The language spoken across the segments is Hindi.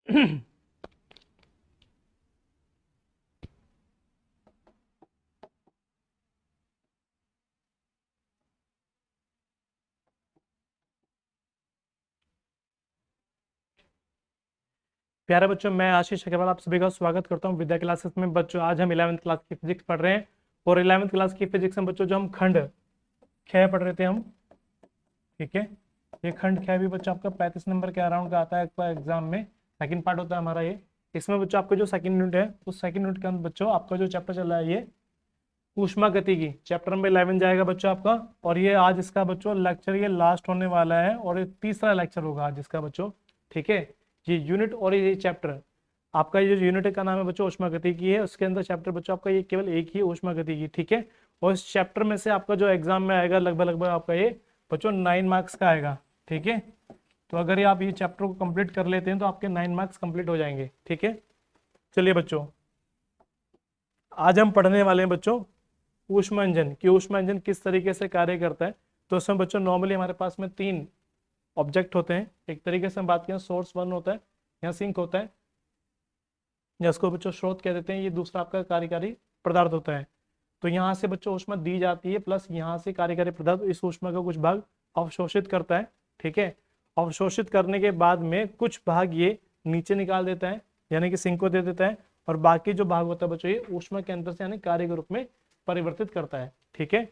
प्यारे बच्चों, मैं आशीष अग्रवाल आप सभी का स्वागत करता हूं विद्या क्लासेस में। बच्चों आज हम 11वीं क्लास की फिजिक्स पढ़ रहे हैं और 11वीं क्लास की फिजिक्स में बच्चों जो हम खंड ख पढ़ रहे थे हम, ठीक है। ये खंड ख भी बच्चों आपका 35 नंबर के अराउंड का आता है आपका एग्जाम में। सेकंड पार्ट होता है हमारा ये। इसमें बच्चों आपका जो सेकंड यूनिट है उस सेकंड यूनिट के अंदर बच्चों आपका जो चैप्टर चल रहा है ये ऊष्मा गतिकी चैप्टर नंबर 11 जाएगा बच्चों आपका। और ये आज इसका बच्चों लेक्चर ये लास्ट होने वाला है और ये तीसरा लेक्चर होगा आज इसका बच्चों, ठीक है। ये यूनिट और ये चैप्टर आपका, ये जो यूनिट का नाम है बच्चों ऊष्मागतिकी है, उसके अंदर चैप्टर बच्चों आपका ये केवल एक ही ऊष्मागतिकी, ठीक है। और इस चैप्टर में से आपका जो एग्जाम में आएगा लगभग लगभग आपका ये बच्चों 9 मार्क्स का आएगा, ठीक है। तो अगर ये आप ये चैप्टर को कंप्लीट कर लेते हैं तो आपके 9 मार्क्स कंप्लीट हो जाएंगे, ठीक है। चलिए बच्चों, आज हम पढ़ने वाले हैं बच्चों ऊष्मा इंजन कि ऊष्मा इंजन किस तरीके से कार्य करता है। तो उसमें बच्चों नॉर्मली हमारे पास में 3 ऑब्जेक्ट होते हैं। एक तरीके से हम बात करें सोर्स 1 होता है, यहाँ सिंक होता है, जिसको बच्चों स्रोत कह देते हैं। ये दूसरा आपका कार्यकारी पदार्थ होता है। तो यहाँ से बच्चों ऊष्मा दी जाती है, प्लस यहाँ से कार्यकारी पदार्थ इस ऊष्मा का कुछ भाग अवशोषित करता है, ठीक है। अवशोषित करने के बाद में कुछ भाग ये नीचे निकाल देता है, यानी कि सिंक को दे देता है, और बाकी जो भाग होता है बच्चों ये ऊष्मा के अंदर से यानी कार्य के रूप में परिवर्तित करता है, ठीक है।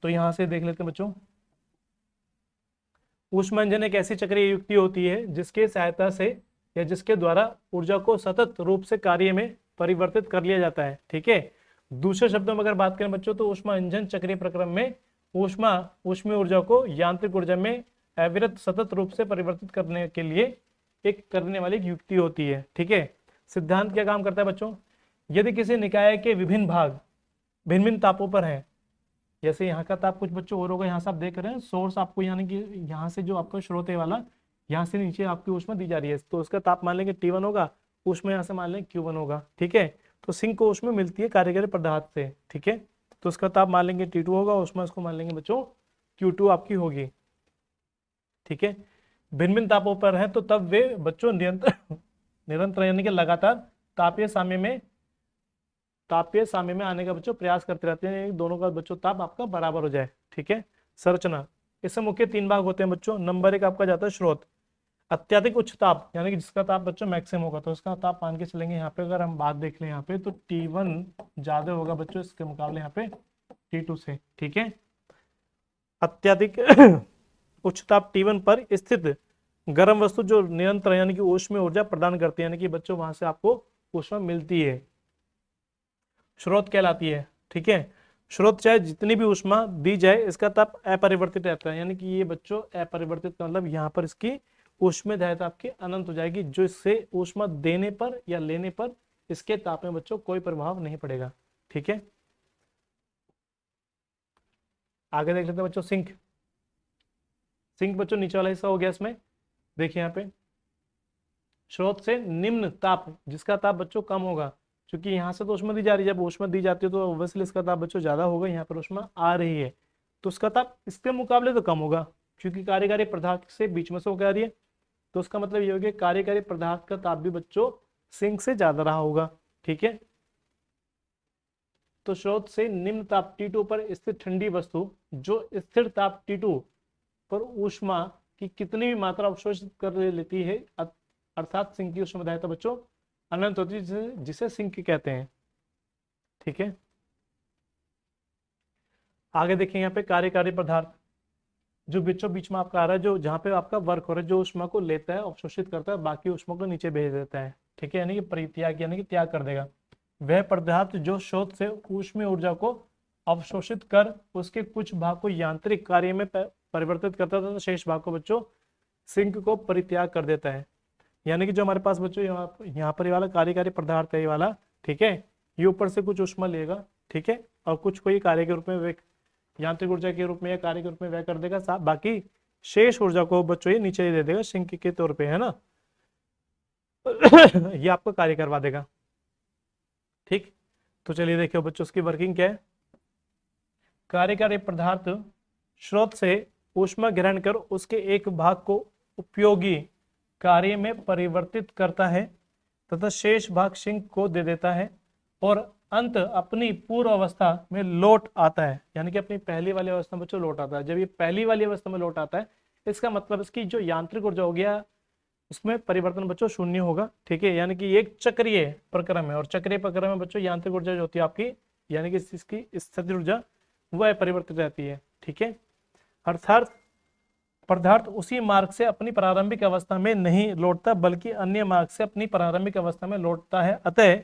तो यहां से देख लेते हैं बच्चों, ऊष्मा इंजन एक ऐसी चक्रीय युक्ति होती है जिसके सहायता से या जिसके द्वारा ऊर्जा को सतत रूप से कार्य में परिवर्तित कर लिया जाता है, ठीक है। दूसरे शब्दों में अगर बात करें बच्चों तो ऊष्मा इंजन चक्रीय प्रक्रम में ऊष्मीय ऊर्जा को यांत्रिक ऊर्जा में अविरत सतत रूप से परिवर्तित करने के लिए एक करने वाली युक्ति होती है, ठीक है। सिद्धांत क्या काम करता है बच्चों, यदि किसी निकाय के विभिन्न भाग भिन्न भिन्न तापों पर हैं, जैसे यहाँ का ताप कुछ बच्चों और होगा, यहाँ से आप देख रहे हैं सोर्स आपको, यानी कि यहाँ से जो आपका स्रोत है वाला, यहाँ से नीचे आपकी ऊष्मा दी जा रही है, तो उसका ताप मान लेंगे T1 होगा, ऊष्मा यहाँ से मान लेंगे Q1 होगा, ठीक है। तो सिंक को ऊष्मा मिलती है कार्यकारी पदार्थ से, ठीक है। तो उसका ताप मान लेंगे T2 होगा, ऊष्मा उसको मान लेंगे बच्चों Q2 आपकी होगी, ठीक है। भिन्न भिन्न तापों पर है तो तब वे बच्चों निरंतर निरंतर यानी कि लगातार तापीय साम्य में आने का बच्चों प्रयास करते रहते हैं, दोनों का बच्चों ताप आपका बराबर हो जाए, ठीक है। संरचना, इससे मुख्य 3 भाग होते हैं बच्चों। नंबर 1 आपका जाता है स्रोत, अत्यधिक उच्च ताप यानी कि जिसका ताप बच्चों मैक्सिमम होगा, तो उसका ताप मान के चलेंगे यहाँ पे अगर हम बात देख लें यहाँ पे तो T1 ज्यादा होगा बच्चों इसके मुकाबले यहाँ पे T2 से, ठीक है। अत्यधिक उच्च ताप T1 पर स्थित गर्म वस्तु जो निरंतर यानी कि ऊष्मीय ऊर्जा प्रदान करती है, यानी कि बच्चों वहां से आपको ऊष्मा मिलती है, स्रोत कहलाती है, ठीक है। स्रोत चाहे जितनी भी ऊष्मा दी जाए इसका ताप अपरिवर्तित रहता है, यानी कि ये बच्चों अपरिवर्तित का मतलब यहाँ पर इसकी ऊष्मदायता आपकी अनंत हो जाएगी, जो इससे ऊष्मा देने पर या लेने पर इसके ताप में बच्चों कोई प्रभाव नहीं पड़ेगा, ठीक है। आगे देख लेते हैं बच्चों सिंक। सिंक बच्चों नीचे वाला हिस्सा हो गया। इसमें देखिए यहाँ पे स्रोत से निम्न ताप, जिसका ताप बच्चों कम होगा, क्योंकि यहाँ से तो ऊष्मा दी जा रही है, जब ऊष्मा दी जाती है तो ऑब्वियसली इसका ताप बच्चों ज्यादा होगा, यहाँ पर ऊष्मा आ रही है तो उसका ताप इसके मुकाबले तो कम होगा, क्योंकि कार्यकारी पदार्थ से बीच में से होकर आ रही है, तो उसका मतलब ये हो गया कार्यकारी पदार्थ का ताप भी बच्चों सिंक से ज्यादा रहा होगा, ठीक है। तो स्रोत से निम्न ताप T2 पर स्थित ठंडी वस्तु जो स्थिर ताप T2 पर ऊष्मा की कितनी भी मात्रा अवशोषित कर लेती है, अर्थात सिंक की ऊष्मादायता बच्चों अनंत होती है, जिसे सिंक कहते हैं, ठीक है। आगे देखें यहाँ पे कार्यकारी पदार्थ जो बीचों बीच में आपका आ रहा है, जो जहाँ पे आपका वर्क हो रहा है, जो ऊष्मा को लेता है अवशोषित करता है, बाकी ऊष्मा को नीचे भेज देता है, ठीक है, यानी कि परित्याग यानी कि त्याग कर देगा। वह पदार्थ जो स्रोत से ऊष्मीय ऊर्जा को अवशोषित कर उसके कुछ भाग को यांत्रिक कार्य में परिवर्तित करता था, तो शेष भाग को बच्चों सिंक को परित्याग कर देता है। यानी कि जो हमारे पास बच्चों यहाँ पर ये वाला कार्यकारी पदार्थ है ये वाला, ठीक है, ये ऊपर से कुछ ऊष्मा लेगा, ठीक है, और कुछ को ये कार्य के रूप में यांत्रिक ऊर्जा के रूप में या कार्य के रूप में व्यय कर देगा, बाकी शेष ऊर्जा को बच्चों ये नीचे ही दे देगा सिंक के तौर पे, है ना। ये आपको कार्य करवा देगा, ठीक। तो चलिए देखिए बच्चों उसकी वर्किंग क्या है। कार्यकारी पदार्थ स्रोत से ऊष्मा ग्रहण कर उसके एक भाग को उपयोगी कार्य में परिवर्तित करता है तथा शेष भाग सिंक को दे देता है और अंत अपनी पूर्व अवस्था में लौट आता है, यानी कि अपनी पहली वाली अवस्था में बच्चों लौट आता है। जब ये पहली वाली अवस्था में लौट आता है इसका मतलब इसकी जो यांत्रिक ऊर्जा हो गया उसमें परिवर्तन बच्चों शून्य होगा, ठीक है। यानी कि एक चक्रीय प्रक्रम है और चक्रीय प्रक्रम में बच्चों यांत्रिक ऊर्जा जो होती है आपकी, यानी कि इसकी स्थिर ऊर्जा वह परिवर्तित रहती है, ठीक है। अर्थात पदार्थ उसी मार्ग से अपनी प्रारंभिक अवस्था में नहीं लौटता बल्कि अन्य मार्ग से अपनी प्रारंभिक अवस्था में लौटता है। अतः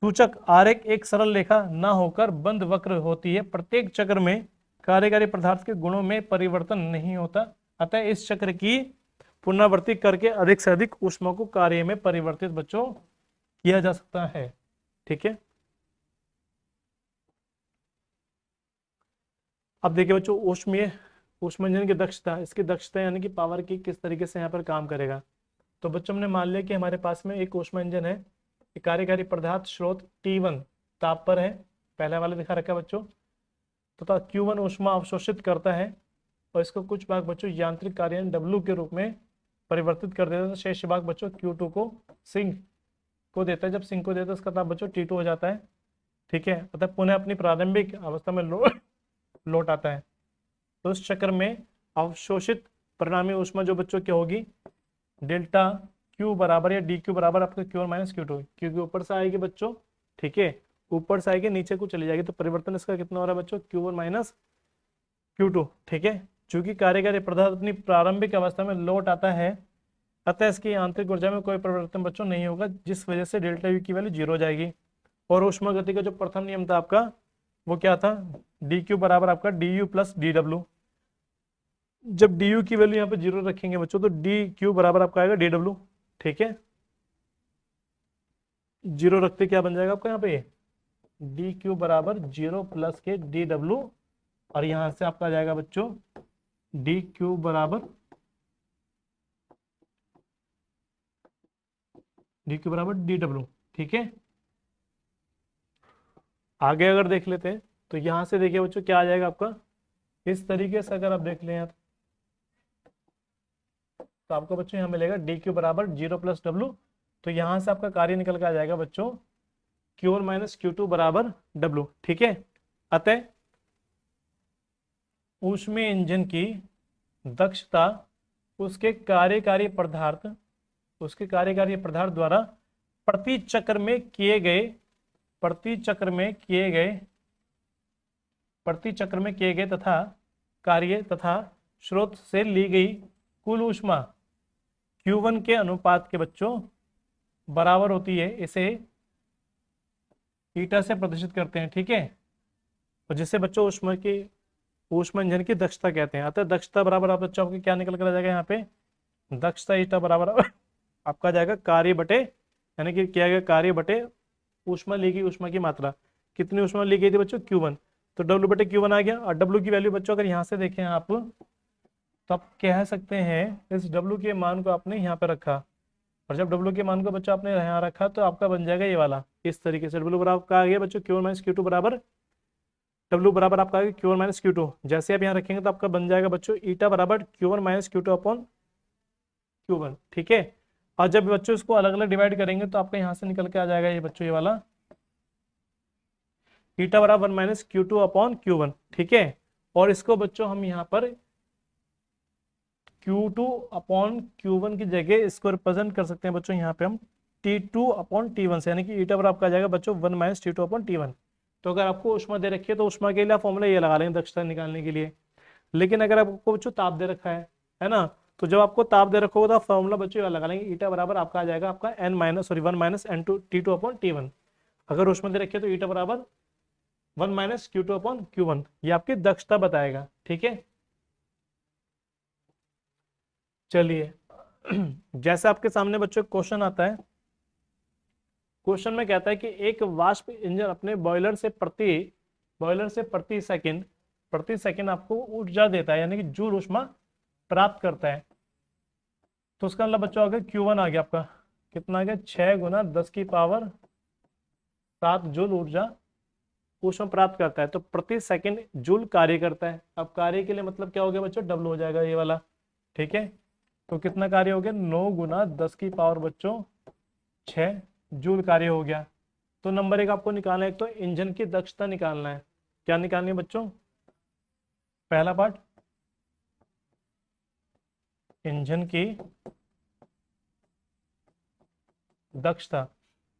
सूचक आरेख एक सरल रेखा न होकर बंद वक्र होती है। प्रत्येक चक्र में कार्यकारी पदार्थ के गुणों में परिवर्तन नहीं होता, अतः इस चक्र की पुनरावृत्ति करके अधिक से अधिक ऊष्मा को कार्य में परिवर्तित बच्चों किया जा सकता है, ठीक है। अब देखिए बच्चों ऊष्मा इंजन की दक्षता, इसकी दक्षता यानी कि पावर की किस तरीके से यहाँ पर काम करेगा। तो बच्चों हमने मान लिया कि हमारे पास में एक ऊष्मा इंजन है, कार्यकारी पदार्थ स्रोत T1 ताप पर है, पहला वाला दिखा रखा है बच्चों, तथा Q1 ऊष्मा अवशोषित करता है और इसको कुछ भाग बच्चों यांत्रिक कार्य W के रूप में परिवर्तित कर देता है। शेष भाग बच्चों Q2 को सिंक को देता है। जब सिंक को देता है उसका ताप बच्चों T2 हो जाता है, ठीक है। अतः पुनः अपनी प्रारंभिक अवस्था में लौट आता है। तो इस चक्र में अवशोषित परिणामी ऊष्मा जो बच्चों क्या होगी, डेल्टा Q बराबर या DQ बराबर आपका Q1 माइनस Q2, क्योंकि ऊपर से आएगी बच्चों, ठीक है, ऊपर से आएगी नीचे को चली जाएगी, तो परिवर्तन इसका कितना हो रहा है बच्चों, Q1 माइनस Q2, ठीक है। चूंकि कार्यकारी पदार्थ अपनी प्रारंभिक अवस्था में लौट आता है अतः इसकी आंतरिक ऊर्जा में कोई परिवर्तन बच्चों नहीं होगा, जिस वजह से डेल्टा U की वैल्यू 0 हो जाएगी। और ऊष्मा गति का जो प्रथम नियम था आपका वो क्या था, DQ बराबर आपका DU प्लस DW। जब DU की वैल्यू यहाँ पे 0 रखेंगे बच्चों तो DQ बराबर आपका आएगा DW, ठीक है। 0 रखते क्या बन जाएगा आपका यहाँ पे, DQ बराबर 0 प्लस के DW, और यहां से आपका आ जाएगा बच्चों DQ बराबर DW, ठीक है। आगे अगर देख लेते हैं तो यहां से देखिए बच्चों क्या आ जाएगा आपका, इस तरीके से अगर आप देख लें यार तो आपको बच्चों यहाँ मिलेगा DQ बराबर 0 प्लस W। तो यहां से आपका कार्य निकल के आ जाएगा बच्चों Q1 माइनस Q2 बराबर W, ठीक है। अतः ऊष्मीय इंजन की दक्षता उसके कार्यकारी पदार्थ द्वारा प्रति चक्र में किए गए तथा कार्य तथा स्रोत से ली गई कुल ऊष्मा Q1 के अनुपात के बच्चों बराबर होती है। इसे ईटा से प्रदर्शित करते हैं, ठीक है। और जिससे बच्चों ऊष्मा इंजन की दक्षता कहते हैं। अतः दक्षता बराबर आप बच्चों आपको क्या निकल कर आ जाएगा, यहाँ पे दक्षता ईटा बराबर आपका जाएगा कार्य बटे, यानी कि किया गया कार्य बटे ऊष्मा ली गई ऊष्मा की मात्रा। कितनी ऊष्मा ली गई थी बच्चों, Q1, तो W बटे Q1 आ गया। और W की वैल्यू बच्चों अगर यहाँ से देखें आप तो आप कह सकते हैं इस W के मान को आपने यहाँ पे रखा, और जब W के मान को बच्चों आपने यहाँ रखा तो आपका बन जाएगा ये वाला, इस तरीके से W बराबर का आ गया बच्चों Q1 माइनस Q2 बराबर W बराबर आपका आ गया Q1 माइनस Q2। जैसे आप यहाँ रखेंगे तो आपका बन जाएगा बच्चों ईटा बराबर Q1 minus Q2 upon Q1, ठीक है। और जब बच्चों इसको अलग अलग डिवाइड करेंगे तो आपका यहाँ से निकल के आ जाएगा ये बच्चों ये वाला ईटा बराबर 1 माइनस Q2 अपॉन Q1, ठीक है। और इसको बच्चों हम यहाँ पर Q2 अपॉन Q1 की जगह इसको रिप्रेजेंट कर सकते हैं बच्चों यहाँ पे हम T2 अपॉन T1 से, यानी कि ईटा बराबर आपका आ जाएगा बच्चों 1 माइनस T2 अपॉन T1। तो अगर आपको ऊष्मा दे रखी है तो ऊष्मा के लिए फॉर्मूला ये लगा लेंगे दक्षता निकालने के लिए। लेकिन अगर आपको बच्चों ताप दे रखा है ना, तो जब आपको ताप दे रखा होगा तो फॉर्मूला बच्चों ये लगा लेंगे ईटा बराबर आपका आ जाएगा आपका 1 माइनस T2 अपॉन T1। अगर ऊष्मा दे रखी है तो ईटा बराबर 1 माइनस Q2 अपॉन Q1, ये आपकी दक्षता बताएगा, ठीक है। चलिए जैसे आपके सामने बच्चों क्वेश्चन आता है, क्वेश्चन में कहता है कि एक वाष्प इंजन अपने बॉयलर से प्रति सेकंड आपको ऊर्जा देता है, यानी कि जूल ऊष्मा प्राप्त करता है। तो उसका मतलब बच्चों अगर Q1 आ गया आपका कितना आ गया, 6 गुना 10 की पावर 7 जूल ऊष्मा प्राप्त करता है। तो प्रति सेकंड जूल कार्य करता है। अब कार्य के लिए मतलब क्या हो गया बच्चों, W हो जाएगा ये वाला, ठीक है। तो कितना कार्य हो गया, 9 गुना 10 की पावर बच्चों 6 जूल कार्य हो गया। तो नंबर 1 आपको निकालना है, एक तो इंजन की दक्षता निकालना है। क्या निकालनी है बच्चों, पहला पार्ट इंजन की दक्षता।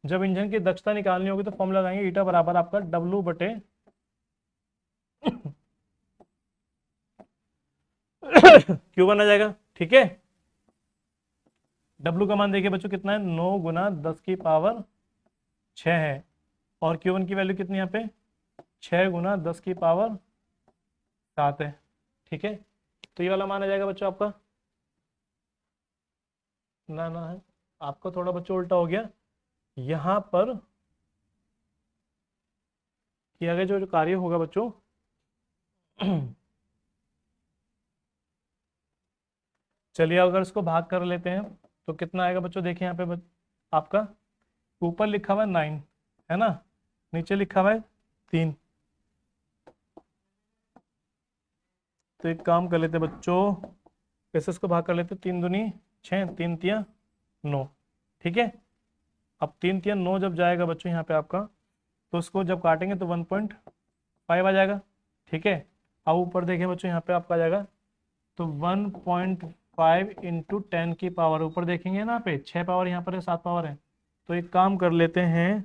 जब इंजन की दक्षता निकालनी होगी तो फॉर्मूला लगाएंगे ईटा बराबर आपका W बटे Q1 आ जाएगा। ठीक है, W का मान देखिए बच्चों कितना है, 9 गुना 10 की पावर 6 है, और Q1 की वैल्यू कितनी यहाँ पे 6 गुना 10 की पावर 7 है। ठीक है, तो ये वाला मान आ जाएगा बच्चों आपका, ना ना है आपका थोड़ा बच्चों उल्टा हो गया। यहाँ पर किया गया जो कार्य होगा बच्चों चलिए अगर इसको भाग कर लेते हैं तो कितना आएगा बच्चों, देखिए यहाँ पे आपका ऊपर लिखा हुआ है 9 है ना, नीचे लिखा हुआ है 3। तो एक काम कर लेते हैं बच्चों, कैसे इसको भाग कर लेते हैं, 3 दूनी 6, 3 तिया 9। ठीक है, अब 3 तिया 9 जब जाएगा बच्चों यहाँ पे आपका, तो उसको जब काटेंगे तो 1.5 आ जाएगा। ठीक है, अब ऊपर देखें बच्चों यहाँ पे आपका आ जाएगा, तो 1.5 इंटू 10 की पावर, ऊपर देखेंगे ना पे 6 पावर यहाँ पर है, 7 पावर है। तो एक काम कर लेते हैं,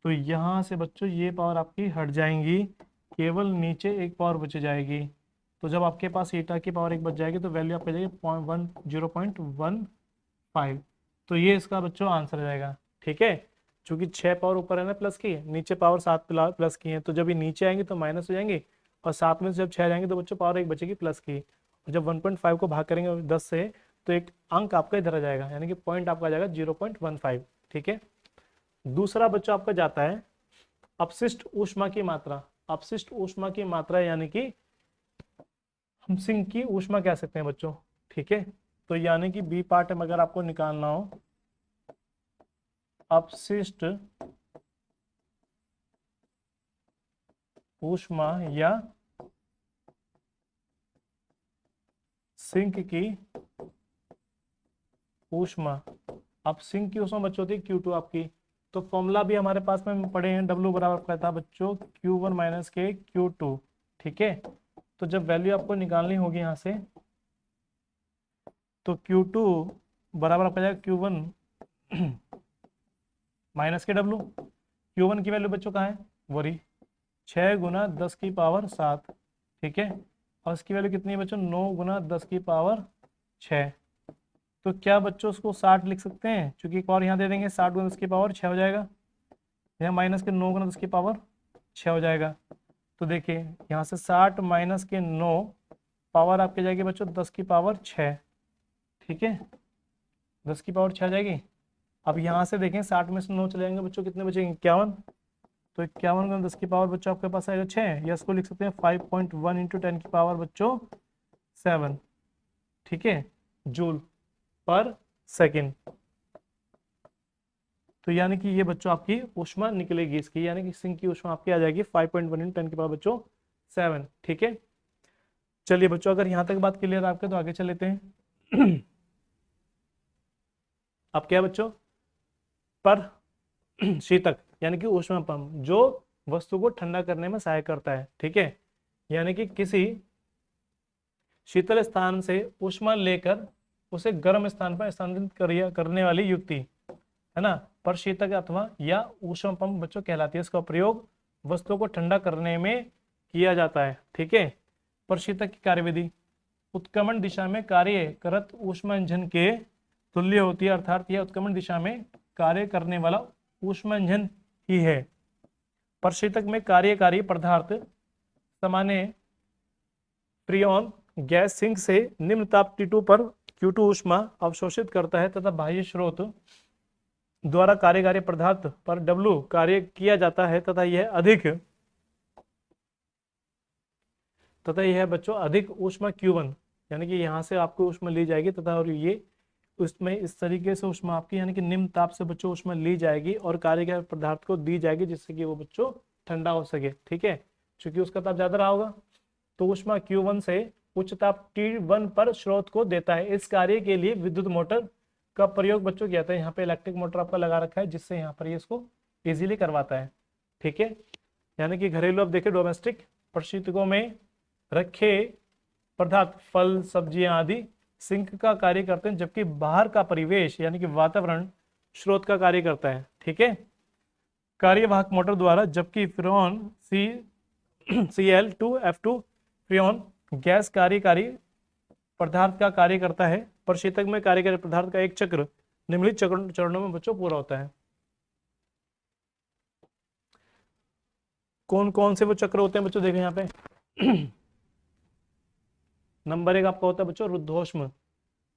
तो यहाँ से बच्चों ये पावर आपकी हट जाएंगी, केवल नीचे एक पावर बच जाएगी। तो जब आपके पास ईटा की पावर 1 बच जाएगी तो वैल्यू आपकी जाएगी 0.15। तो ये इसका बच्चों आंसर जाएगा। ठीक है, चूंकि 6 पावर ऊपर है ना प्लस की, नीचे पावर 7 प्लस की है, तो जब ये नीचे आएंगे तो माइनस हो जाएंगे, और 7 में से जब 6 जाएंगे तो बच्चों पावर 1 बचेगी प्लस की। और जब 1.5 को भाग करेंगे 10 से तो एक अंक आपका इधर आ जाएगा, यानी कि पॉइंट आपका आ जाएगा 0.15। ठीक है, दूसरा बच्चों आपका जाता है अपशिष्ट ऊष्मा की मात्रा। अपशिष्ट ऊष्मा की मात्रा यानी कि हम सिंक की ऊष्मा कह सकते हैं बच्चों। ठीक है, तो यानी कि बी पार्ट में अगर आपको निकालना हो अपशिष्ट ऊष्मा या सिंक की ऊष्मा, अब सिंक की ऊष्मा बच्चों होती है Q2 आपकी। तो फॉर्मूला भी हमारे पास में पढ़े हैं, W बराबर कहता है बच्चों Q1 माइनस के Q2। ठीक है, तो जब वैल्यू आपको निकालनी होगी यहाँ से, तो Q2 बराबर आपका जाएगा Q1 माइनस के W। Q1 की वैल्यू बच्चों कहाँ है, वही 6 गुना 10 की पावर 7। ठीक है, और इसकी वैल्यू कितनी है बच्चों, 9 गुना 10 की पावर 6। तो क्या बच्चों उसको 60 लिख सकते हैं, क्योंकि एक और यहाँ दे देंगे 60 गुना 10 की पावर 6 हो जाएगा, यहाँ माइनस के 9 गुना 10 की पावर 6 हो जाएगा। तो देखिए यहाँ से 60 माइनस के 9 पावर आपके जाएगी बच्चों 10 की पावर 6। ठीक है, 10 की पावर 6 आ जाएगी। अब यहाँ से देखें 60 में से 9 चले जाएंगे बच्चों, कितने बचेंगे 51। तो 51 गुना 10 की पावर बच्चों आपके पास आएगा 6, या इसको लिख सकते हैं 5.1 इंटू 10 की पावर बच्चों 7। ठीक है, जूल पर सेकेंड। तो यानी कि ये बच्चों आपकी ऊष्मा निकलेगी इसकी, यानी कि सिंक की ऊष्मा आपकी आ जाएगी 5.1 इंटू 10 की पावर बच्चों 7। ठीक है, चलिए बच्चों अगर यहाँ तक बात क्लियर आपके तो आगे चल लेते हैं। अब क्या है बच्चों, पर शीतक यानी कि ऊष्मा पंप जो वस्तु को ठंडा करने में सहायक करता है। ठीक है, यानी कि किसी शीतल स्थान से ऊष्मा लेकर उसे गर्म स्थान पर स्थानांतरित करने वाली युक्ति है ना, परशीतक अथवा या ऊष्मा पंप बच्चों कहलाती है। इसका प्रयोग वस्तुओं को ठंडा करने में किया जाता है। ठीक है, परशीतक की कार्यविधि उत्क्रमण दिशा में कार्य करत ऊष्मा इंजन के तुल्य होती है, अर्थात यह उत्क्रमण दिशा में कार्य करने वाला ऊष्मा इंजन ही है। परशीतक में कार्यकारी पदार्थ सामान्य फ्रीऑन गैस सिंक से निम्न ताप T2 पर Q2 ऊष्मा अवशोषित करता है तथा बाह्य स्रोत द्वारा कार्यकारी पदार्थ पर W कार्य किया जाता है तथा यह बच्चों अधिक ऊष्मा Q1 यानी कि यहाँ से आपको ऊष्मा ली जाएगी तथा और ये उसमें इस तरीके से ऊष्मा आपकी यानी कि निम्न ताप से बच्चों ऊष्मा ली जाएगी और कार्यकारी पदार्थ को दी जाएगी जिससे कि वो बच्चों ठंडा हो सके। ठीक है, क्योंकि उसका ताप ज्यादा रहा होगा, तो ऊष्मा Q1 से उच्च ताप T1 पर स्रोत को देता है। इस कार्य के लिए विद्युत मोटर का प्रयोग बच्चों किया जाता है। यहाँ पे इलेक्ट्रिक मोटर आपका लगा रखा है जिससे यहाँ पर ये इसको इजीली करवाता है। ठीक है, यानी कि घरेलू, अब देखिए डोमेस्टिक परिस्थितियों में रखे पदार्थ, फल, सब्जियां आदि सिंक का कार्य करते हैं, जबकि बाहर का परिवेश यानी कि वातावरण स्रोत का कार्य करता है। ठीक है, कार्यवाहक मोटर द्वारा, जबकि फ्रेऑन Cl2F2 फ्रेऑन गैस कार्यकारी पदार्थ का कार्य करता है। प्रशीतक में कार्यकारी पदार्थ का एक चक्र निम्नलिखित चरणों में बच्चों पूरा होता है। कौन कौन से वो चक्र होते हैं बच्चों, देखें यहाँ पे। नंबर 1 आपका होता है बच्चों रुद्धोष्म,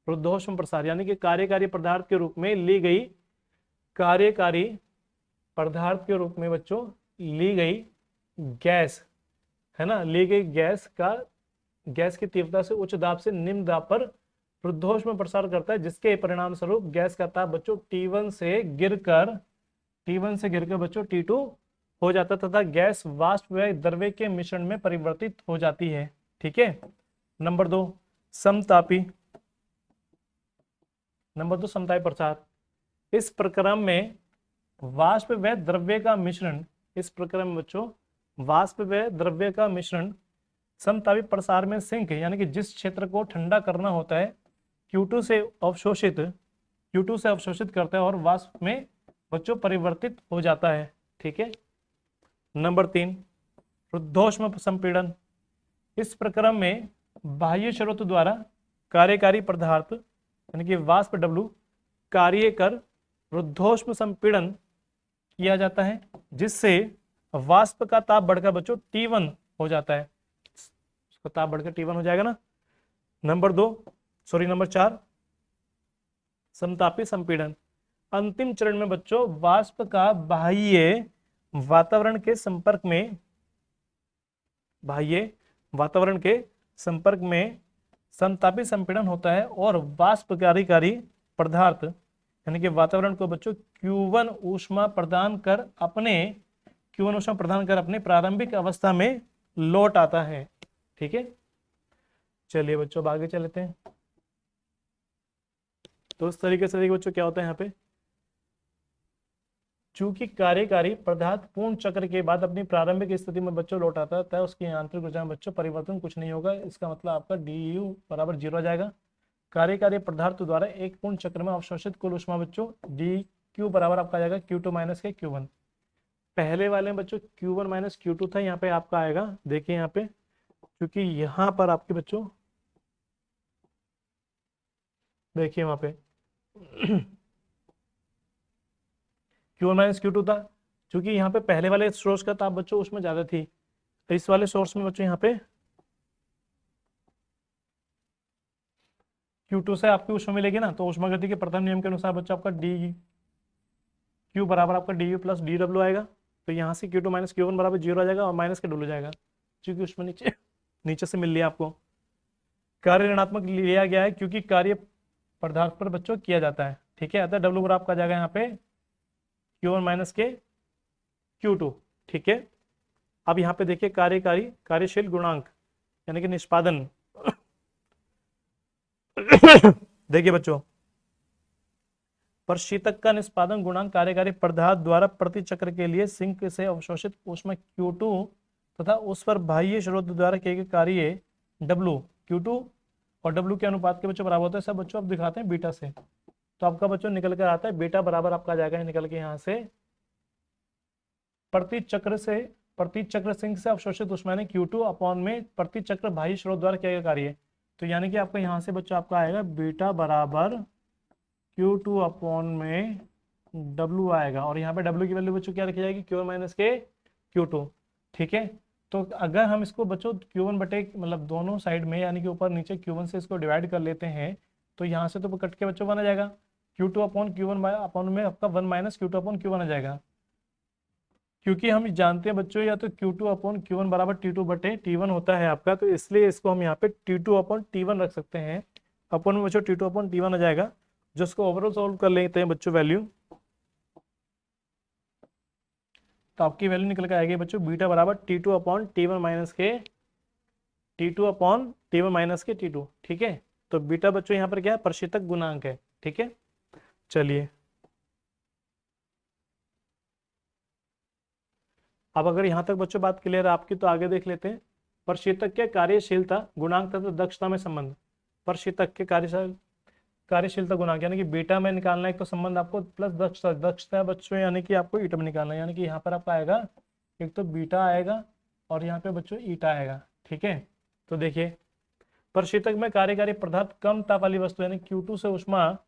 रुद्धोष्म प्रसार, यानी कि कार्यकारी पदार्थ के रूप में ली गई, कार्यकारी पदार्थ के रूप में बच्चों ली गई गैस, है ना, ली गई गैस का, गैस की तीव्रता से उच्च दाब से निम्न दाब पर रुद्धोष्म प्रसार करता है, जिसके परिणाम स्वरूप गैस का ताप बच्चों T1 से गिरकर बच्चों T2 हो जाता है तथा गैस वाष्प व द्रव्य के मिश्रण में परिवर्तित हो जाती है। ठीक है, नंबर 2 समतापी, प्रसार। इस प्रक्रम में वाष्प व द्रव्य का मिश्रण, इस प्रक्रम में बच्चों वाष्प व द्रव्य का मिश्रण समतापी प्रसार में सिंक, यानी कि जिस क्षेत्र को ठंडा करना होता है, Q2 से अवशोषित करता है और वाष्प में बच्चों परिवर्तित हो जाता है। ठीक है, नंबर 3 रुद्धोष्म संपीड़न। इस प्रक्रम में बाह्य स्रोत द्वारा कार्यकारी पदार्थ यानी कि वाष्प W कार्य कर रुद्धोष्म संपीड़न किया जाता है, जिससे वाष्प का ताप बढ़कर बच्चों T1 हो जाता है, उसका ताप बढ़कर T1 हो जाएगा ना। नंबर 4 समतापी संपीड़न। अंतिम चरण में बच्चों वाष्प का बाह्य वातावरण के संपर्क में समतापी संपीड़न होता है और वाष्प कार्यकारी पदार्थ यानी कि वातावरण को बच्चों Q1 ऊष्मा प्रदान कर अपने प्रारंभिक अवस्था में लौट आता है। ठीक है, चलिए बच्चों आगे चलते हैं। तो इस तरीके से देखिए बच्चों क्या होता है यहाँ पे, चूंकि कार्यकारी पदार्थ पूर्ण चक्र के बाद अपनी प्रारंभिक स्थिति में बच्चों लौट आता है, उसकी आंतरिक ऊर्जा में बच्चों परिवर्तन कुछ नहीं होगा। इसका मतलब आपका du बराबर 0 आ जाएगा। कार्यकारी पदार्थ द्वारा एक पूर्ण चक्र में अवशोषित कुल ऊष्मा बच्चों dq बराबर आपका आ जाएगा Q2 माइनस के Q1। पहले वाले में बच्चों Q1 माइनस Q2 था, यहाँ पे आपका आएगा, देखिए यहाँ पे, क्योंकि यहाँ पर आपके बच्चों देखिए वहां पे Q1 माइनस Q2 था, क्योंकि यहाँ पे पहले वाले सोर्स का ताप बच्चों उसमें ज्यादा थी, तो इस वाले सोर्स में बच्चों यहाँ पे Q2 से आपकी ऊष्मा मिलेगी ना, तो ऊष्मा गति के प्रथम नियम के अनुसार बच्चों आपका dq बराबर आपका du प्लस dw आएगा। तो यहाँ से Q2 माइनस Q1 बराबर 0 आ जाएगा और माइनस के डब्ल्यू जाएगा, क्योंकि ऊष्मा नीचे से मिल लिया आपको। कार्य ऋणात्मक लिया गया है क्योंकि कार्य पदार्थ पर बच्चों किया जाता है। ठीक है, अतः W बराबर आपका जाएगा यहाँ पे Q1 माइनस के Q2। ठीक है, अब यहाँ पे देखिए कार्यशील गुणांक यानी कि निष्पादन देखिए बच्चों, प्रशीतक का निष्पादन गुणांक कार्यकारी पदार्थ द्वारा प्रति चक्र के लिए सिंक से अवशोषित ऊष्मा Q2 तथा उस पर बाह्य स्रोत द्वारा किए गए कार्य W, Q2 और W के अनुपात के बच्चों बराबर होता है। सब बच्चों आप दिखाते हैं बीटा से, तो आपका बच्चों निकल कर आता है बीटा बराबर आपका जाएगा निकल के यहाँ से प्रति चक्र सिंक से अवशोषित ऊष्मा ने Q2 अपॉन में प्रति चक्र बाह्य स्रोत द्वारा किया गया कार्य। तो यानी कि आपका यहाँ से बच्चों आपका आएगा बीटा बराबर Q2 अपॉन में W आएगा, और यहाँ पे W की वैल्यू बच्चों क्या रखी जाएगी Q1 माइनस के Q2। ठीक है, तो अगर हम इसको बच्चों Q1 बटे मतलब दोनों साइड में यानी कि ऊपर नीचे Q1 से इसको डिवाइड कर लेते हैं, तो यहाँ से तो कट के बच्चों 1 आ जाएगा, Q2 अपॉन Q1 अपॉन में आपका 1 माइनस Q2 अपॉन Q1 आ जाएगा। क्योंकि हम जानते हैं बच्चों या तो Q2 अपॉन Q1 बराबर T2 बटे T1 होता है आपका, तो इसलिए इसको हम यहाँ पे T2 अपॉन T1 रख सकते हैं। अपॉन में बच्चों T2 अपॉन T1 आ जाएगा, जो इसको ओवरऑल सॉल्व कर लेते हैं बच्चों वैल्यू, तो आपकी वैल्यू निकल के आएगी बच्चों बीटा बराबर T2 अपॉन T1 माइनस के T2 अपॉन T1 माइनस के T2, ठीक है। तो बीटा बच्चों यहाँ पर क्या है, प्रशीतक गुणांक है, ठीक है। चलिए अब अगर यहाँ तक बच्चों बात क्लियर है आपकी, तो आगे देख लेते हैं। प्रशीतक के कार्यशीलता गुणांक तथा दक्षता में संबंध। प्रशीतक के कार्यशीलता गुणांक यानी कि बीटा में निकालना है, एक तो संबंध आपको प्लस दक्षता, दक्षता बच्चों यानी कि आपको ईटा में निकालना है, यानी कि यहाँ पर आपका आएगा एक तो बीटा आएगा और यहाँ पे बच्चों ईटा आएगा, ठीक है। तो देखिए प्रशीतक में कार्यकारी पदार्थ कम ताप वाली वस्तु यानी Q2 से ऊष्मा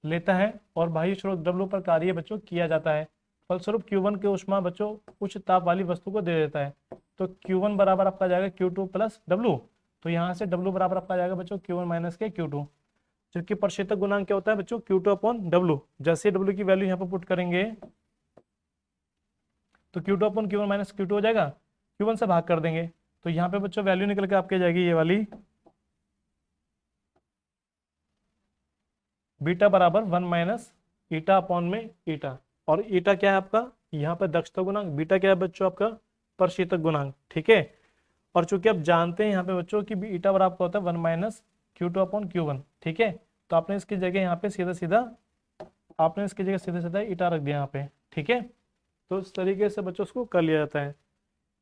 लेता है और बाह्य स्रोत W पर कार्य बच्चों किया जाता है। फलस्वरूप Q1 के ऊष्मा बच्चों उच्च ताप वाली वस्तु को दे देता है। तो Q1 बराबर आपका जाएगा Q2 प्लस W। तो यहाँ से W बराबर आपका जाएगा बच्चों Q1 माइनस के Q2, जबकि प्रशीतक गुणांक क्या होता है बच्चों, Q2 अपॉन W। जैसे W की वैल्यू यहाँ पर पुट करेंगे तो Q2 upon Q1 minus Q2 हो जाएगा, Q1 से भाग कर देंगे तो यहाँ पे बच्चों वैल्यू निकल के आपके जाएगी ये वाली, बीटा बराबर 1 माइनस ईटा अपॉन में ईटा। और ईटा क्या है आपका यहाँ पर दक्षता गुणांक, बीटा क्या है बच्चों आपका प्रशीतक गुणांक, ठीक है। और चूंकि आप जानते हैं यहाँ पे बच्चों की ईटा बराबर होता है 1 माइनस Q2 अपॉन Q1, ठीक है। तो आपने इसकी जगह यहाँ पे सीधा सीधा ईटा रख दिया यहाँ पे, ठीक है। तो इस तरीके से बच्चों उसको कर लिया जाता है।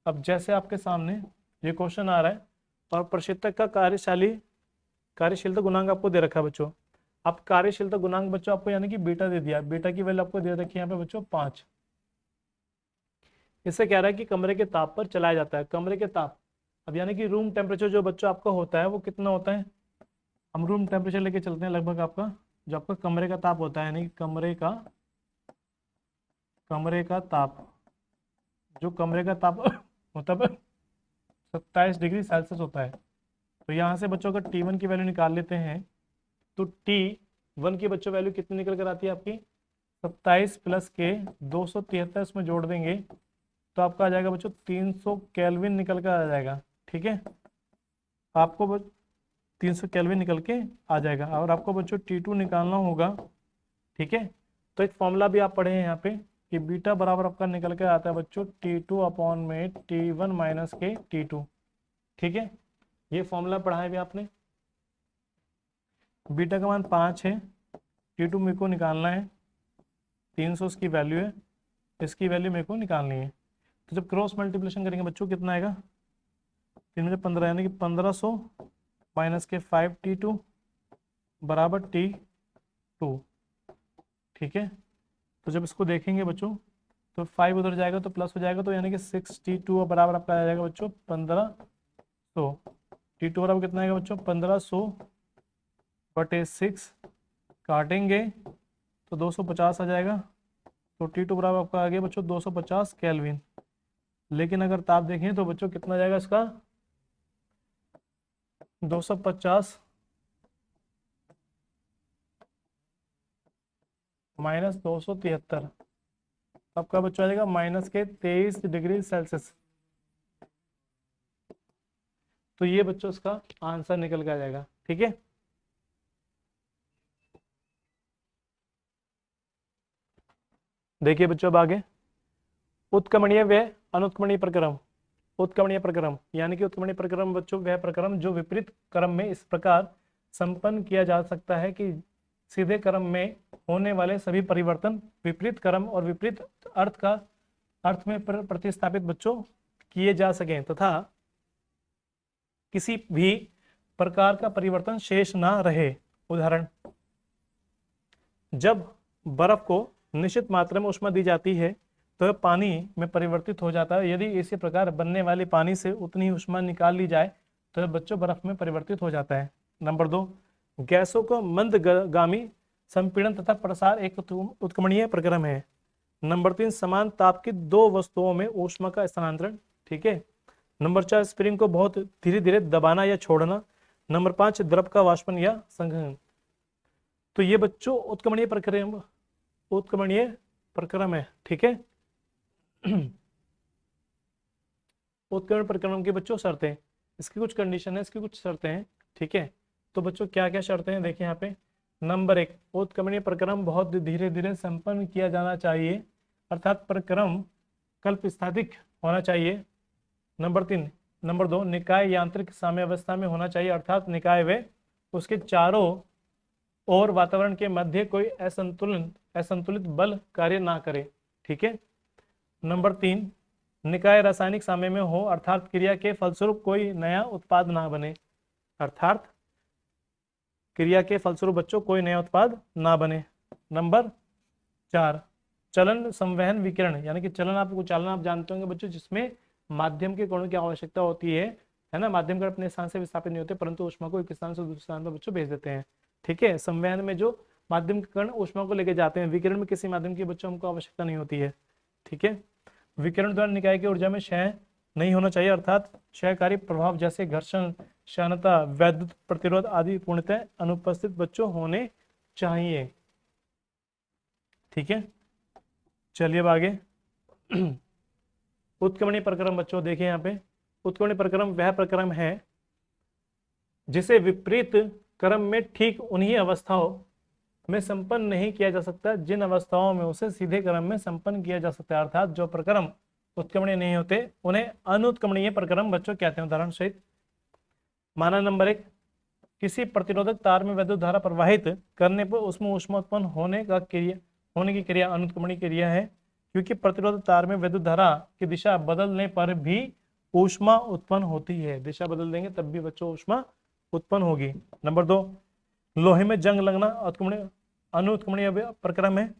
अब जैसे आपके सामने ये क्वेश्चन आ रहा है और प्रशीतक का कार्यशीलता गुणांक आपको दे रखा है बच्चों। अब कार्यशीलता गुणांक बच्चों आपको यानी कि बीटा दे दिया, बीटा की वैल्यू आपको दे रखी है यहाँ पे बच्चों 5। इससे कह रहा है कि कमरे के ताप पर चलाया जाता है, कमरे के ताप। अब यानी कि रूम टेम्परेचर जो बच्चों आपका होता है वो कितना होता है, हम रूम टेम्परेचर लेके चलते हैं। लगभग आपका जो आपका कमरे का ताप होता है यानी कि कमरे का ताप, जो कमरे का ताप होता है 27 डिग्री सेल्सियस होता है। तो यहाँ से बच्चों का T1 की वैल्यू निकाल लेते हैं। तो T1 की बच्चों वैल्यू कितनी निकल कर आती है आपकी 27 प्लस के 273 इसमें जोड़ देंगे तो आपका आ जाएगा बच्चों 300 केल्विन निकल कर आ जाएगा, ठीक है। आपको 300 केल्विन निकल के आ जाएगा और आपको बच्चों T2 निकालना होगा, ठीक है। तो एक फॉर्मूला भी आप पढ़े हैं यहाँ पे कि बीटा बराबर आपका निकल के आता है बच्चों T2 अपॉन में T1 माइनस के T2, ठीक है। ये फॉर्मूला पढ़ा है भी आपने। बीटा का मान 5 है, T2 मेरे को निकालना है, 300 इसकी वैल्यू है, इसकी वैल्यू मेरे को निकालनी है। तो जब क्रॉस मल्टीप्लिकेशन करेंगे बच्चों कितना आएगा 3 में 15 यानी कि 1500 माइनस के 5 T2 बराबर T2, ठीक है। तो जब इसको देखेंगे बच्चों तो 5 उधर जाएगा तो प्लस हो जाएगा, तो यानी कि 6 T2 बराबर आपका आ जाएगा बच्चों 1500। T2 बराबर कितना आएगा बच्चों 1500 बटे 6 काटेंगे तो 250 आ जाएगा। तो T2 बराबर आपका आ गया बच्चों 250 केल्विन। लेकिन अगर ताप देखें तो बच्चों कितना जाएगा इसका 250 माइनस 273, आपका बच्चों आ जाएगा माइनस के 23 डिग्री सेल्सियस। तो ये बच्चों इसका आंसर निकल के आ जाएगा, ठीक है। देखिए बच्चों अब आगे उत्क्रमणीय व अनुत्क्रमणीय प्रक्रम। उत्क्रमणीय प्रक्रम यानी कि उत्क्रमणीय प्रक्रम बच्चों वह प्रक्रम जो विपरीत क्रम में इस प्रकार संपन्न किया जा सकता है कि सीधे क्रम में होने वाले सभी परिवर्तन विपरीत क्रम और विपरीत अर्थ में प्रतिस्थापित बच्चों किए जा सकें तथा किसी भी प्रकार का परिवर्तन शेष ना रहे। उदाहरण, जब बर्फ को निश्चित मात्रा में ऊष्मा दी जाती है तो पानी में परिवर्तित हो जाता है। यदि इसी प्रकार बनने वाले पानी से उतनी ऊष्मा निकाल ली जाए तो बच्चों बर्फ में परिवर्तित हो जाता है। नंबर 2, गैसों को मंदगामी संपीड़न तथा प्रसार एक उत्क्रमणीय प्रक्रम है। नंबर 3, समान ताप की दो वस्तुओं में ऊष्मा का स्थानांतरण, ठीक है। नंबर 4, स्प्रिंग को बहुत धीरे धीरे दबाना या छोड़ना। नंबर 5, द्रव का वाष्पन या संघनन। तो ये बच्चों उत्क्रमणीय प्रक्रम है, ठीक है। उत्क्रमण प्रक्रम की बच्चों शर्तें, इसकी कुछ कंडीशन है, इसकी कुछ शर्तें हैं, ठीक है। तो बच्चों क्या क्या शर्तें हैं देखिए यहाँ पे। नंबर 1, उत्क्रमणीय प्रक्रम बहुत धीरे धीरे संपन्न किया जाना चाहिए, अर्थात प्रक्रम कल्पस्थातिक होना चाहिए। नंबर 3, नंबर 2, निकाय यांत्रिक साम्यावस्था में होना चाहिए, अर्थात निकाय व उसके चारों और वातावरण के मध्य कोई असंतुलित बल कार्य ना करे। ठीक है। नंबर 3, निकाय रासायनिक साम्य में हो, अर्थात क्रिया के फलस्वरूप कोई नया उत्पाद ना बने, अर्थात क्रिया के फलस्वरूप बच्चों कोई नया उत्पाद ना बने। नंबर 4, चलन संवहन विकिरण, यानी कि चालन आप जानते होंगे बच्चों, जिसमें माध्यम के कणों की आवश्यकता होती है ना। माध्यम कण अपने स्थान से विस्थापित नहीं होते, परंतु ऊष्मा को एक स्थान से दूसरे स्थान पर बच्चों भेज देते हैं। ठीक है। संवहन में जो माध्यम के कण ऊष्मा को लेके जाते हैं, विकिरण में किसी माध्यम की बच्चों हमको आवश्यकता नहीं होती है। ठीक है। विकिरण द्वारा निकाय की ऊर्जा में क्षय नहीं होना चाहिए, अर्थात क्षयकारी प्रभाव जैसे घर्षण, श्यानता, वैद्युत प्रतिरोध आदि पूर्णतः अनुपस्थित बच्चों होने चाहिए। ठीक है। चलिए अब आगे। उत्क्रमणीय प्रक्रम बच्चों देखिए यहाँ पे, उत्क्रमणीय प्रक्रम वह प्रक्रम है जिसे विपरीत क्रम में ठीक उन्हीं अवस्थाओं में संपन्न नहीं किया जा सकता जिन अवस्थाओं में उसे सीधे क्रम में संपन्न किया जा सकता है, अर्थात जो प्रक्रम उत्क्रमणीय नहीं होते उन्हें अनुत्क्रमणीय प्रक्रम बच्चों कहते हैं। उदाहरण सहित माना नंबर 1, किसी प्रतिरोधक तार में विद्युत धारा प्रवाहित करने पर उसमें ऊष्मा उत्पन्न होने की क्रिया अनुत्क्रमणीय क्रिया है, क्योंकि प्रतिरोधक तार में विद्युत धारा की दिशा बदलने पर भी ऊष्मा उत्पन्न होती है। दिशा बदल देंगे तब भी बच्चों ऊष्मा उत्पन्न होगी। नंबर 2, लोहे में जंग लगना अनुत्क्रमणीय प्रक्रम है।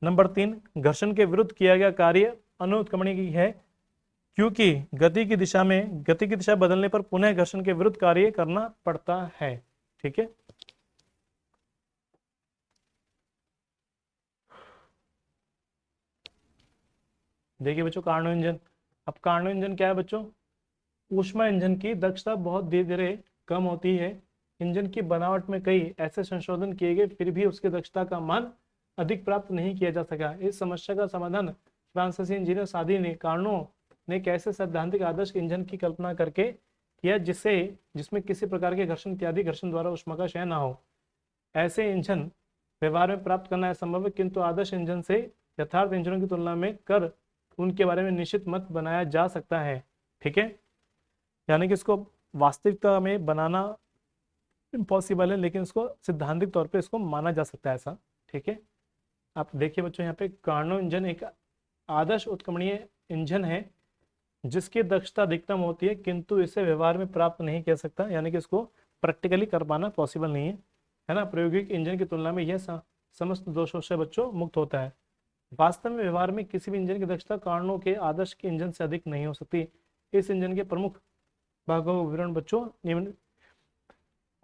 नंबर 3, घर्षण के विरुद्ध किया गया कार्य अनुत्क्रमणीय है, क्योंकि गति की दिशा बदलने पर पुनः घर्षण के विरुद्ध कार्य करना पड़ता है। ठीक है। देखिए बच्चों कार्नो इंजन। अब कार्नो इंजन क्या है बच्चों? ऊष्मा इंजन की दक्षता बहुत धीरे धीरे कम होती है। इंजन की बनावट में कई ऐसे संशोधन किए गए, फिर भी उसकी दक्षता का मान अधिक प्राप्त नहीं किया जा सका। इस समस्या का समाधान फ्रांसीसी इंजीनियर सादी ने कार्नो ने एक ऐसे सैद्धांतिक आदर्श इंजन की कल्पना करके किया जिसमें किसी प्रकार के घर्षण इत्यादि घर्षण द्वारा ऊष्मा का क्षय न हो। ऐसे इंजन व्यवहार में प्राप्त करना असंभव है, किंतु आदर्श इंजन से यथार्थ इंजनों की तुलना में कर उनके बारे में निश्चित मत बनाया जा सकता है। ठीक है। यानी कि इसको वास्तविकता में बनाना इम्पॉसिबल है, लेकिन इसको सिद्धांतिक तौर पे इसको माना जा सकता है ऐसा। ठीक है। आप देखिए बच्चों यहाँ पे कार्नो इंजन एक आदर्श उत्क्रमणीय इंजन है जिसकी दक्षता अधिकतम होती है, किंतु इसे व्यवहार में प्राप्त नहीं किया सकता, यानी कि इसको प्रैक्टिकली कर पाना पॉसिबल नहीं है ना। प्रायोगिक इंजन की तुलना में यह समस्त दोषों से बच्चों मुक्त होता है। वास्तव में व्यवहार में किसी भी इंजन की दक्षता कार्नो के आदर्श के इंजन से अधिक नहीं हो सकती। इस इंजन के प्रमुख भागों का विवरण बच्चों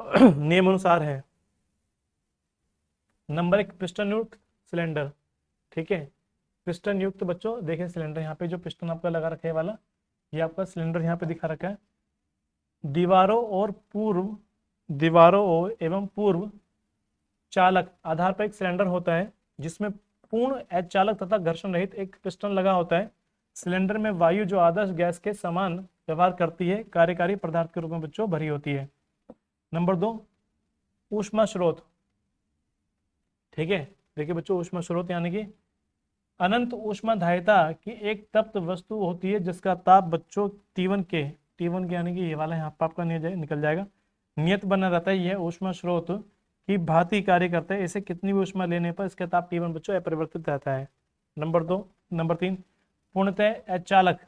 नियमानुसार है। नंबर 1, पिस्टन युक्त सिलेंडर। ठीक है। पिस्टन युक्त बच्चों देखें सिलेंडर, यहाँ पे जो पिस्टन आपका लगा रखा है वाला, ये आपका सिलेंडर यहाँ पे दिखा रखा है। दीवारों एवं पूर्व चालक आधार पर एक सिलेंडर होता है जिसमें पूर्ण अचालक तथा घर्षण रहित एक पिस्टन लगा होता है। सिलेंडर में वायु जो आदर्श गैस के समान व्यवहार करती है, कार्यकारी पदार्थ के रूप में बच्चों भरी होती है। नंबर 2, ऊष्मा स्रोत। ठीक है। देखिए बच्चों ऊष्मा स्रोत यानी कि अनंत ऊष्माधारिता की एक तप्त वस्तु होती है जिसका ताप बच्चों T1 के यानी कि ये वाला यहाँ पर आपका निकल जाएगा, नियत बना रहता है। यह ऊष्मा स्रोत की भांति कार्य करता है। इसे कितनी भी ऊष्मा लेने पर इसका ताप T1 बच्चों अपरिवर्तित रहता है। नंबर 3, पूर्णतः अचालक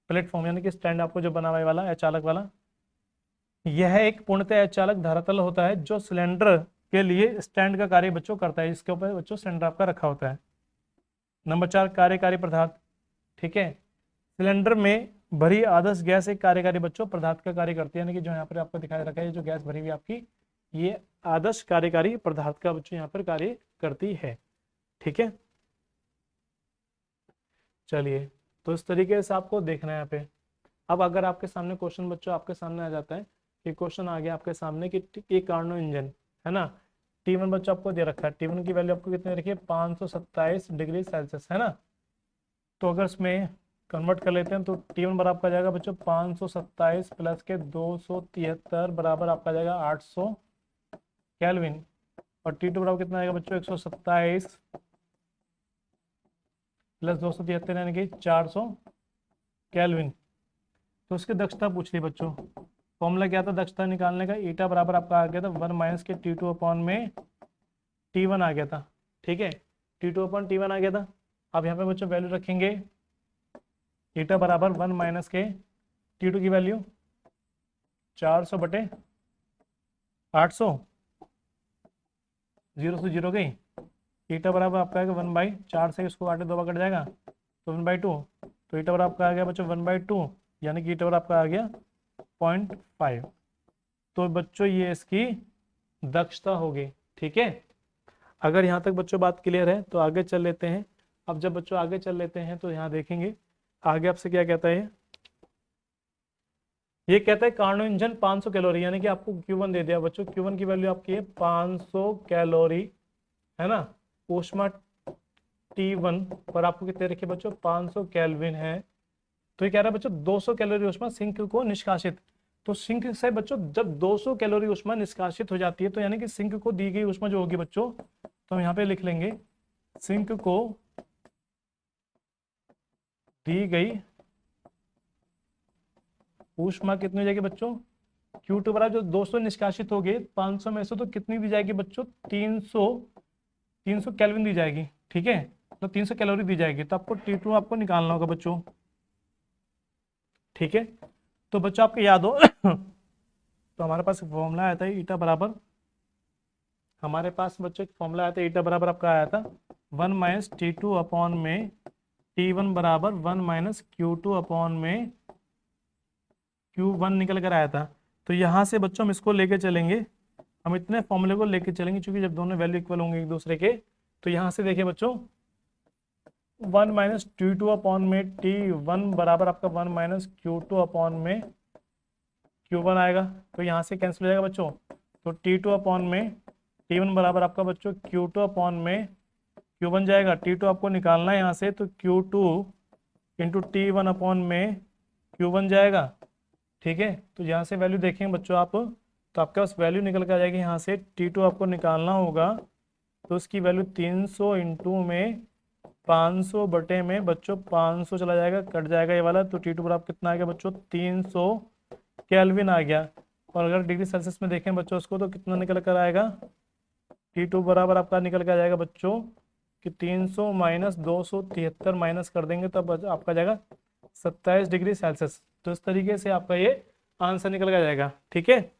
प्लेटफॉर्म, यानी कि स्टैंड आपको जो बना हुआ है वाला अचालक वाला, यह एक पूर्णतः अचालक धरातल होता है जो सिलेंडर के लिए स्टैंड का कार्य बच्चों करता है। इसके ऊपर बच्चों सिलेंडर आपका रखा होता है। नंबर 4, कार्यकारी पदार्थ। ठीक है। सिलेंडर में भरी आदर्श गैस एक कार्यकारी बच्चों पदार्थ का कार्य करती है, यानी कि जो यहाँ पर आपको दिखाई रखा है जो गैस भरी हुई आपकी, ये आदर्श कार्यकारी पदार्थ का बच्चों यहाँ पर कार्य करती है। ठीक है। चलिए तो इस तरीके से आपको देखना है यहाँ पे। अब अगर आपके सामने क्वेश्चन बच्चों आपके सामने आ जाता है कि क्वेश्चन आ गया आपके सामने कि एक कार्नो इंजन है ना, T1 बच्चों आपको दे रखा है, T1 की वैल्यू आपको कितनी रखी है 527 डिग्री सेल्सियस है ना। तो अगर इसमें कन्वर्ट कर लेते हैं तो T1 बराबर आपका जाएगा बच्चों 527 प्लस के 273 बराबर आपका जाएगा 800 केल्विन, और T2 बराबर कितना आएगा बच्चों 127 प्लस 273 यानी कि 400 केल्विन। तो उसकी दक्षता पूछ ली बच्चों। फॉर्मूला क्या था दक्षता निकालने का, ईटा बराबर आपका आ गया था 1 माइनस के T2 अपॉन में T1 आ गया था। ठीक है, T2 अपॉन T1 आ गया था। अब यहाँ पे बच्चों वैल्यू रखेंगे, ईटा बराबर 1 माइनस के T2 की वैल्यू 400 बटे 800, 0 से 0 गई। ईटा बराबर आपका आएगा 1/4 से इसको काटे 2 बार कट जाएगा तो 1/2। तो ईटा बराबर आपका आ गया बच्चों 1/2, यानी कि ईटा बराबर आपका आ गया 0.5। तो बच्चों ये इसकी दक्षता होगी। ठीक है, अगर यहाँ तक बच्चों बात क्लियर है तो आगे चल लेते हैं। अब जब बच्चों आगे चल लेते हैं तो यहाँ देखेंगे आगे आपसे क्या कहता है। ये कहता है कार्नो इंजन 500 कैलोरी, यानी कि आपको Q1 दे दिया बच्चों। Q1 की वैल्यू आपकी है 500 कैलोरी, है ना। ऊष्मा T1 पर आपको कितने रखे बच्चों, 500 केल्विन है। तो ये कह रहा है बच्चों 200 कैलोरी ऊष्मा सिंक को निष्कासित। तो सिंक से बच्चों जब 200 कैलोरी ऊष्मा निष्कासित हो जाती है तो यानी कि सिंक को दी गई ऊष्मा जो होगी बच्चों, तो हम यहाँ पे लिख लेंगे सिंक को दी गई ऊष्मा कितनी हो जाएगी बच्चों, Q2 बराबर जो 200 निष्कासित हो गए 500 में से, तो कितनी दी जाएगी बच्चों, 300 केल्विन दी जाएगी। ठीक है, तो 300 कैलोरी दी जाएगी। तो आपको T2 आपको निकालना होगा बच्चों। ठीक है, तो बच्चों आपको याद हो तो हमारे पास फॉर्मूला आया था ईटा बराबर, हमारे पास बच्चों एक फॉर्मूला आया था ईटा बराबर आपका आया था 1 माइनस T2 अपॉन में T1 बराबर 1 माइनस Q2 अपॉन में Q1 निकल कर आया था। तो यहाँ से बच्चों हम इसको लेके चलेंगे, हम इतने फॉर्मूले को लेके चलेंगे क्योंकि जब दोनों वैल्यू इक्वल होंगे एक दूसरे के। तो यहाँ से देखिए बच्चों 1 माइनस T2 अपॉन में T1 बराबर आपका 1 माइनस Q2 अपॉन में Q1 आएगा। तो यहाँ से कैंसिल हो जाएगा बच्चों। तो T2 अपॉन में T1 बराबर आपका बच्चों Q2 अपॉन में Q1 जाएगा। T2 आपको निकालना है यहाँ से, तो Q2 इंटू T1 अपॉन में Q1 जाएगा। ठीक है, तो यहाँ से वैल्यू देखेंगे बच्चों आप, तो आपके पास वैल्यू निकल के आ जाएगी। यहाँ से T2 आपको निकालना होगा, तो उसकी वैल्यू 300 इंटू में 500 बटे में बच्चों 500 चला जाएगा, कट जाएगा ये वाला। तो T2 बराबर कितना आ गया बच्चों, 300 केल्विन आ गया। और अगर डिग्री सेल्सियस में देखें बच्चों उसको, तो कितना निकल कर आएगा, T2 बराबर आपका निकल के आ जाएगा बच्चों कि 300 माइनस 273 माइनस कर देंगे तब आपका जाएगा 27 डिग्री सेल्सियस। तो इस तरीके से आपका ये आंसर निकल के जाएगा। ठीक है,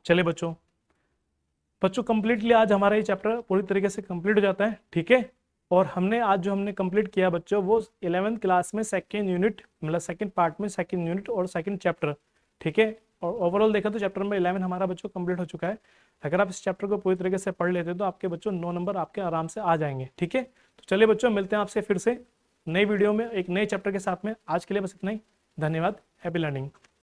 चलिए बच्चों कंप्लीटली आज हमारा ये चैप्टर पूरी तरीके से कंप्लीट हो जाता है। ठीक है, और हमने आज जो हमने कंप्लीट किया बच्चों वो 11th क्लास में सेकंड यूनिट, मतलब सेकंड पार्ट में सेकंड यूनिट और सेकंड चैप्टर। ठीक है, और ओवरऑल देखा तो चैप्टर नंबर 11 हमारा बच्चों कंप्लीट हो चुका है। अगर आप इस चैप्टर को पूरी तरीके से पढ़ लेते तो आपके बच्चों 9 नंबर आपके आराम से आ जाएंगे। ठीक है, तो चलिए बच्चों मिलते हैं आपसे फिर से नई वीडियो में एक नए चैप्टर के साथ में। आज के लिए बस इतना ही, धन्यवाद, हैप्पी लर्निंग।